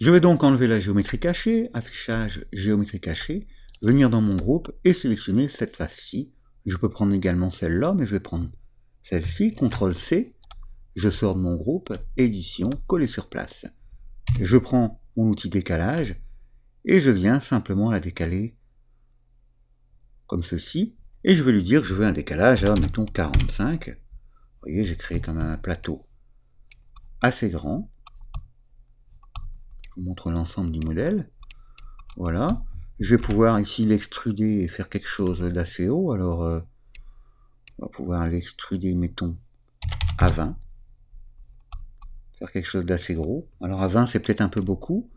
Je vais donc enlever la géométrie cachée, affichage géométrie cachée, venir dans mon groupe et sélectionner cette face-ci. Je peux prendre également celle-là, mais je vais prendre celle-ci, CTRL-C, je sors de mon groupe, édition, coller sur place. Je prends mon outil décalage et je viens simplement la décaler comme ceci, et je vais lui dire que je veux un décalage à, mettons, 45. Vous voyez, j'ai créé quand même un plateau assez grand. Je vous montre l'ensemble du modèle. Voilà. Je vais pouvoir ici l'extruder et faire quelque chose d'assez haut. Alors, on va pouvoir l'extruder, mettons, à 20. Faire quelque chose d'assez gros. Alors, à 20, c'est peut-être un peu beaucoup.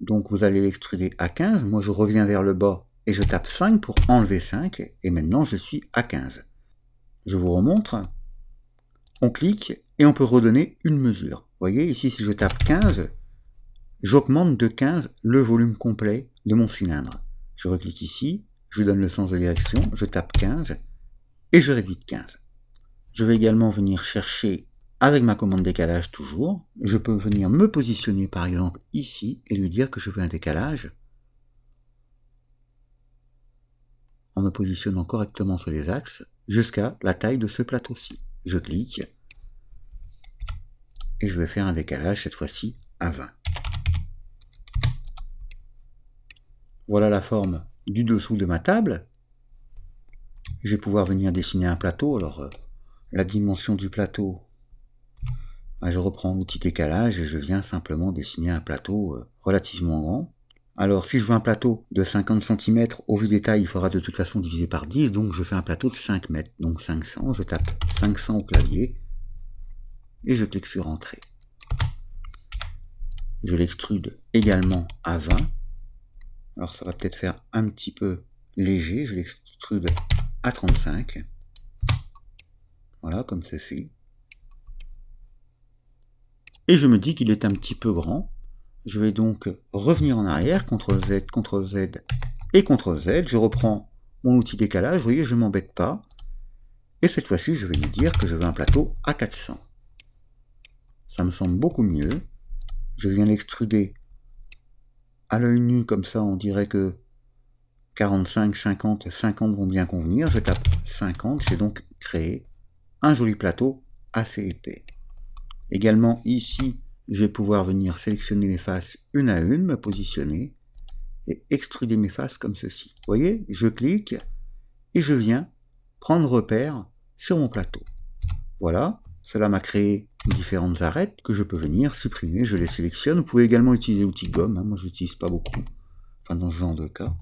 Donc, vous allez l'extruder à 15. Moi, je reviens vers le bas et je tape 5 pour enlever 5. Et maintenant, je suis à 15. Je vous remontre. On clique et on peut redonner une mesure. Vous voyez, ici, si je tape 15, j'augmente de 15 le volume complet de mon cylindre. Je reclique ici, je donne le sens de direction, je tape 15 et je réduis de 15. Je vais également venir chercher, avec ma commande décalage toujours, je peux venir me positionner par exemple ici et lui dire que je veux un décalage en me positionnant correctement sur les axes jusqu'à la taille de ce plateau-ci. Je clique et je vais faire un décalage cette fois-ci à 20. Voilà la forme du dessous de ma table. Je vais pouvoir venir dessiner un plateau. Alors, la dimension du plateau, je reprends l'outil décalage et je viens simplement dessiner un plateau relativement grand. Alors, si je veux un plateau de 50 cm, au vu des tailles, il faudra de toute façon diviser par 10, donc je fais un plateau de 5 mètres. Donc 500, je tape 500 au clavier et je clique sur Entrée. Je l'extrude également à 20. Alors ça va peut-être faire un petit peu léger, je l'extrude à 35. Voilà, comme ceci. Et je me dis qu'il est un petit peu grand. Je vais donc revenir en arrière, CTRL-Z, CTRL-Z et CTRL-Z. Je reprends mon outil décalage, vous voyez, je ne m'embête pas. Et cette fois-ci, je vais lui dire que je veux un plateau à 400. Ça me semble beaucoup mieux. Je viens l'extruder à l'œil nu, comme ça, on dirait que 45, 50, 50 vont bien convenir. Je tape 50, j'ai donc créé un joli plateau assez épais. Également ici, je vais pouvoir venir sélectionner mes faces une à une, me positionner et extruder mes faces comme ceci. Vous voyez, je clique et je viens prendre repère sur mon plateau. Voilà, cela m'a créé différentes arêtes que je peux venir supprimer, je les sélectionne. Vous pouvez également utiliser l'outil gomme, moi je n'utilise pas beaucoup, enfin dans ce genre de cas.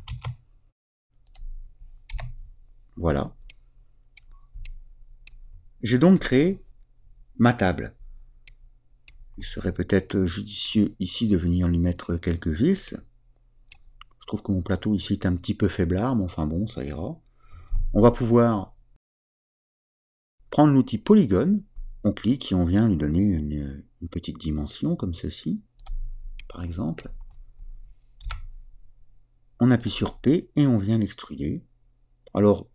Voilà. J'ai donc créé ma table. Il serait peut-être judicieux ici de venir lui mettre quelques vis. Je trouve que mon plateau ici est un petit peu faiblard, mais enfin bon, ça ira. On va pouvoir prendre l'outil polygone, on clique et on vient lui donner une petite dimension comme ceci, par exemple. On appuie sur P et on vient l'extruder. Alors,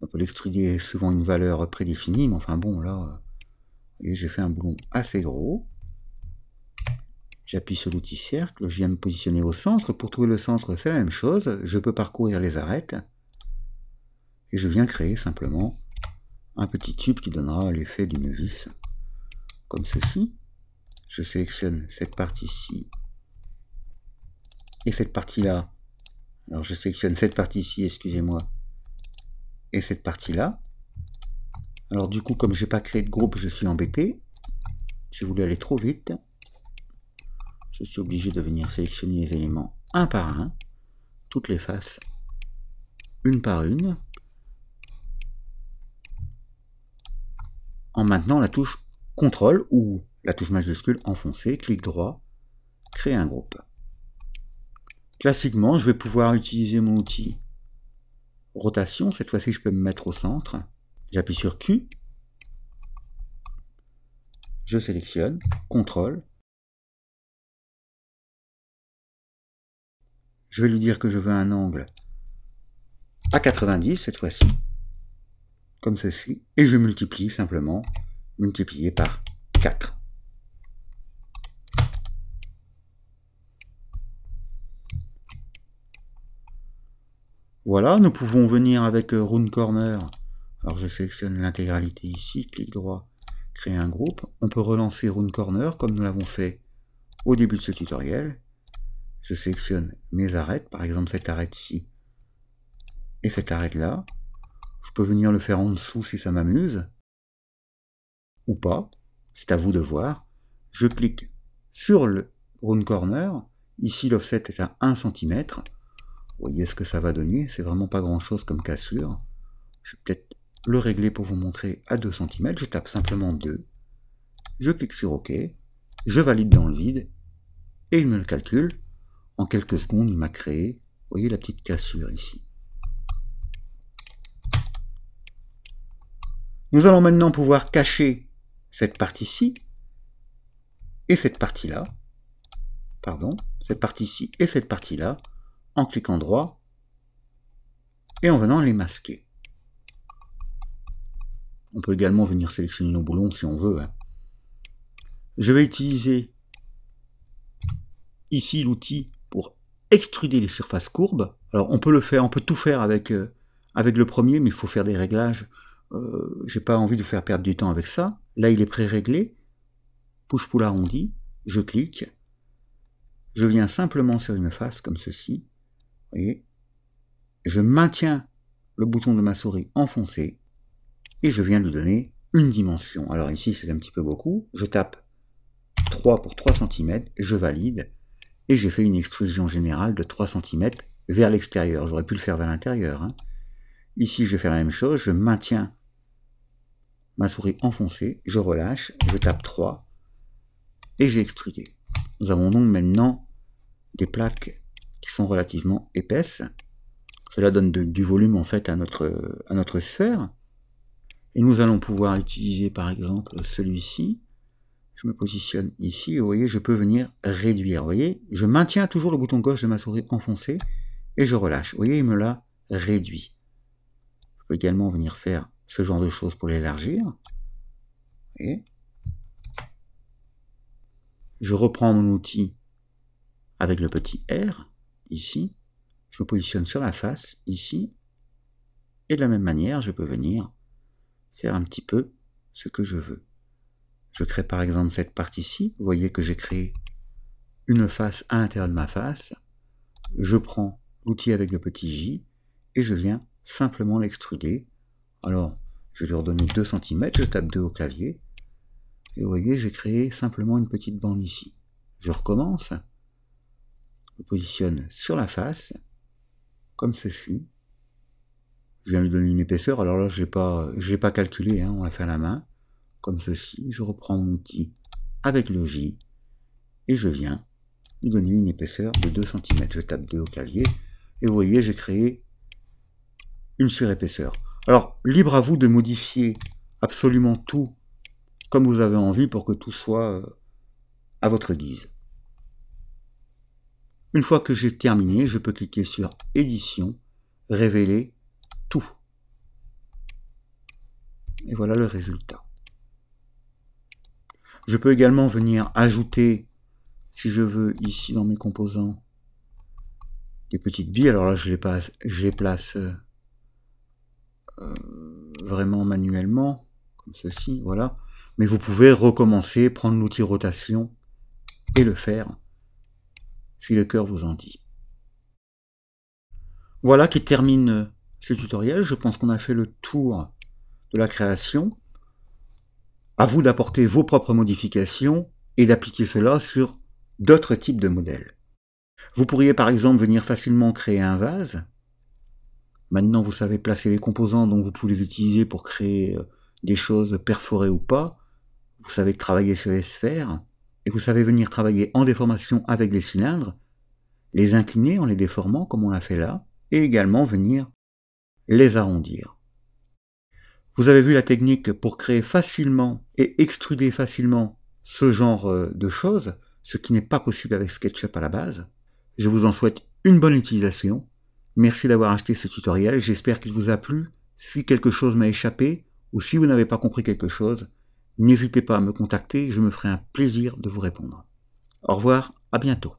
on peut l'extruder suivant une valeur prédéfinie, mais enfin bon, là, j'ai fait un boulon assez gros. J'appuie sur l'outil cercle, je viens me positionner au centre. Pour trouver le centre, c'est la même chose. Je peux parcourir les arêtes. Et je viens créer simplement un petit tube qui donnera l'effet d'une vis, comme ceci. Je sélectionne cette partie-ci et cette partie-là. Alors je sélectionne cette partie-ci, excusez-moi, et cette partie-là. Alors du coup, comme je n'ai pas créé de groupe, je suis embêté. J'ai voulu aller trop vite. Je suis obligé de venir sélectionner les éléments un par un, toutes les faces, une par une, en maintenant la touche CTRL ou la touche majuscule enfoncée, clic droit, créer un groupe. Classiquement, je vais pouvoir utiliser mon outil rotation. Cette fois-ci, je peux me mettre au centre. J'appuie sur Q, je sélectionne, CTRL. Je vais lui dire que je veux un angle à 90 cette fois-ci, comme ceci, et je multiplie simplement, multiplié par 4. Voilà, nous pouvons venir avec Rune Corner. Alors je sélectionne l'intégralité ici, clic droit, créer un groupe. On peut relancer Rune Corner comme nous l'avons fait au début de ce tutoriel. Je sélectionne mes arêtes, par exemple cette arête-ci et cette arête-là. Je peux venir le faire en dessous si ça m'amuse, ou pas, c'est à vous de voir. Je clique sur le Rune Corner, ici l'offset est à 1 cm. Vous voyez ce que ça va donner, c'est vraiment pas grand chose comme cassure. Je vais peut-être le régler pour vous montrer à 2 cm, je tape simplement 2, je clique sur OK, je valide dans le vide, et il me le calcule. En quelques secondes, il m'a créé, vous voyez la petite cassure ici. Nous allons maintenant pouvoir cacher cette partie-ci et cette partie-là, cette partie-ci et cette partie-là, en cliquant droit et en venant les masquer. On peut également venir sélectionner nos boulons si on veut. Je vais utiliser ici l'outil pour extruder les surfaces courbes. Alors on peut le faire, on peut tout faire avec le premier, mais il faut faire des réglages. J'ai pas envie de faire perdre du temps avec ça. Là il est pré-réglé. Push-pull arrondi, je clique. Je viens simplement sur une face comme ceci. Vous voyez, je maintiens le bouton de ma souris enfoncé et je viens de donner une dimension. Alors ici c'est un petit peu beaucoup. Je tape 3 pour 3 cm, je valide et j'ai fait une extrusion générale de 3 cm vers l'extérieur. J'aurais pu le faire vers l'intérieur. Ici je vais faire la même chose, je maintiens ma souris enfoncée, je relâche, je tape 3 et j'ai extrudé. Nous avons donc maintenant des plaques qui sont relativement épaisses. Cela donne du volume en fait à notre sphère. Et nous allons pouvoir utiliser par exemple celui-ci. Je me positionne ici et vous voyez, je peux venir réduire. Vous voyez, je maintiens toujours le bouton gauche de ma souris enfoncé et je relâche. Vous voyez, il me l'a réduit. Je peux également venir faire ce genre de choses pour l'élargir. Et je reprends mon outil avec le petit R, ici. Je me positionne sur la face, ici. Et de la même manière, je peux venir faire un petit peu ce que je veux. Je crée par exemple cette partie-ci. Vous voyez que j'ai créé une face à l'intérieur de ma face. Je prends l'outil avec le petit J et je viens simplement l'extruder. Alors, je vais lui redonner 2 cm, je tape 2 au clavier. Et vous voyez, j'ai créé simplement une petite bande ici. Je recommence. Je positionne sur la face, comme ceci. Je viens lui donner une épaisseur. Alors là, je l'ai pas calculé, on l'a fait à la main. Comme ceci. Je reprends mon outil avec le J et je viens lui donner une épaisseur de 2 cm. Je tape 2 au clavier et vous voyez, j'ai créé une surépaisseur. Alors, libre à vous de modifier absolument tout comme vous avez envie pour que tout soit à votre guise. Une fois que j'ai terminé, je peux cliquer sur Édition, Révéler tout. Et voilà le résultat. Je peux également venir ajouter, si je veux, ici dans mes composants, des petites billes. Alors là, je les place vraiment manuellement, comme ceci, voilà. Mais vous pouvez recommencer, prendre l'outil rotation et le faire, si le cœur vous en dit. Voilà qui termine ce tutoriel. Je pense qu'on a fait le tour de la création. À vous d'apporter vos propres modifications et d'appliquer cela sur d'autres types de modèles. Vous pourriez par exemple venir facilement créer un vase. Maintenant vous savez placer les composants, donc vous pouvez les utiliser pour créer des choses perforées ou pas. Vous savez travailler sur les sphères. Et vous savez venir travailler en déformation avec les cylindres, les incliner en les déformant comme on l'a fait là, et également venir les arrondir. Vous avez vu la technique pour créer facilement et extruder facilement ce genre de choses, ce qui n'est pas possible avec SketchUp à la base. Je vous en souhaite une bonne utilisation. Merci d'avoir acheté ce tutoriel, j'espère qu'il vous a plu. Si quelque chose m'a échappé, ou si vous n'avez pas compris quelque chose, n'hésitez pas à me contacter, je me ferai un plaisir de vous répondre. Au revoir, à bientôt.